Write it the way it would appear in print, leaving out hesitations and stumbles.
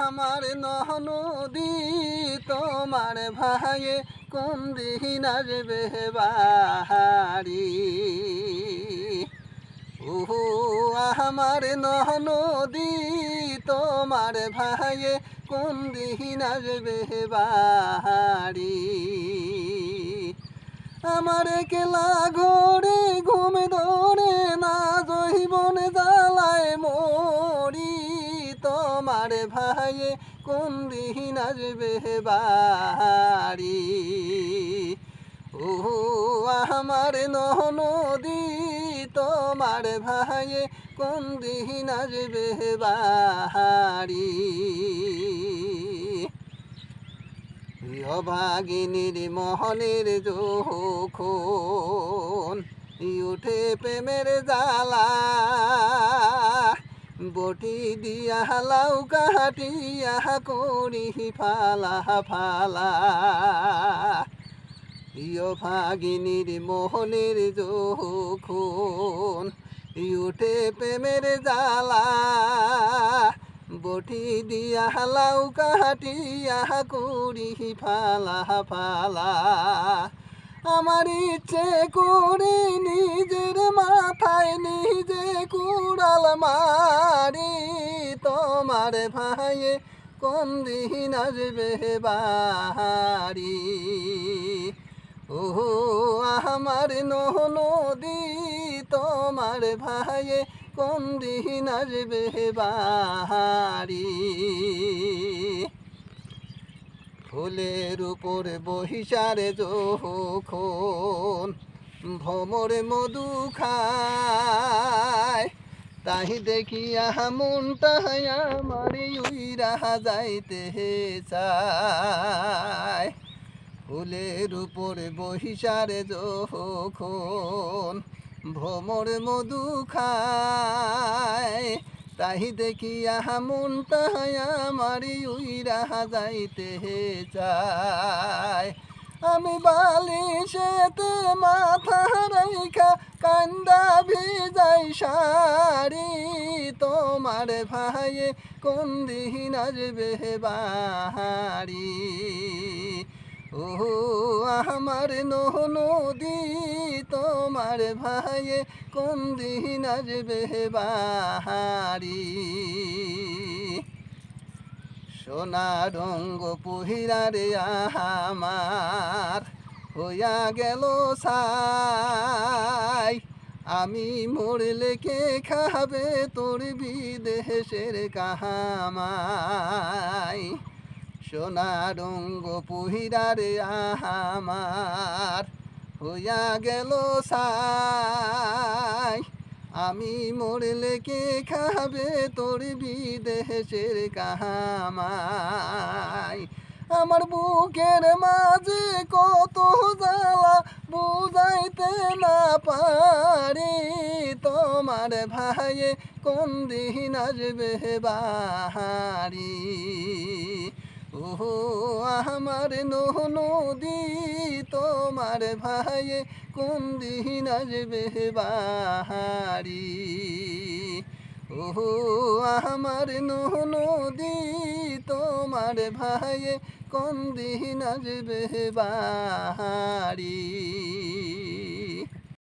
আমার নদী তোমার ভাইয়ে কোন দিন আসবে বাহারি। ওহো আমার নদী তোমার ভাইয়ে কোন দিন আসবে বাহারি। আমার একলা ঘরে ঘুম ধরে না, জৈবনে জ্বালায় মরি। তোমার ভাইয়ে কোন দিন আসবে বাড়ি। ও আমার নদী তোমার ভাইয়ে কোন দিন আসবে বাড়ি। অভাগিনীর মোহনের যখন উঠে প্রেমের জ্বালা, বটি দিয়া লাউ কাটিয়া করি ফালা ফালা। অভাগিনীর মোহনের যখন উঠে প্রেমের জ্বালা, বটি দিয়া লাউ কাটিয়া করি ফালা ফালা। আমার ইচ্ছে করে নিজের মাথায় নিজে কুড়াল মারি। তোমার ভাইয়ে কোন দিন আসবে বাড়ি। ও আমার নদী তোমার ভাইয়ে কোন দিন আসবে বাড়ি। ফুলের উপর বহিসারে যখন ভ্রমর মধু খায়, তাই দেখিয়া মনটা আমার উইরা যাইতে চায়। ফুলের উপর বহিসারে যখন ভ্রমর মধু খায়, তাই দেখিয়া মনটা আমার উইরা যাইতে চায়। আমি বালিশেতে মাথা রাইখা কান্দা ভিজাই শাড়ি। তোমার ভাইয়ে কোন দিন আসবে বাড়ি। ও আমার নদী তোমার ভাইয়ে কোন দিন আসবে বাড়ি। সোনা রঙ্গ পুহিরারে আমার হইয়া গেল ছাই। আমি মরলে কে খাবে তোর বিদেশের কাহামাই। সোনা রঙ্গ পুহিরারে আমার হইয়া গেল ছাই। আমি মরলে কে খাবে তোর বিদেশের কাহামাই। আমার বুকের মাঝে কত জ্বালা বুঝাইতে না পারি। তোমার ভাইয়ে কোন দিন আসবে বাড়ি। ও আমার নদী তোমার ভাইয়ে কোন দিন আসবে বাড়ি। ও আমার নদী তোমার ভাইয়ে কোন দিন আসবে বাড়ি।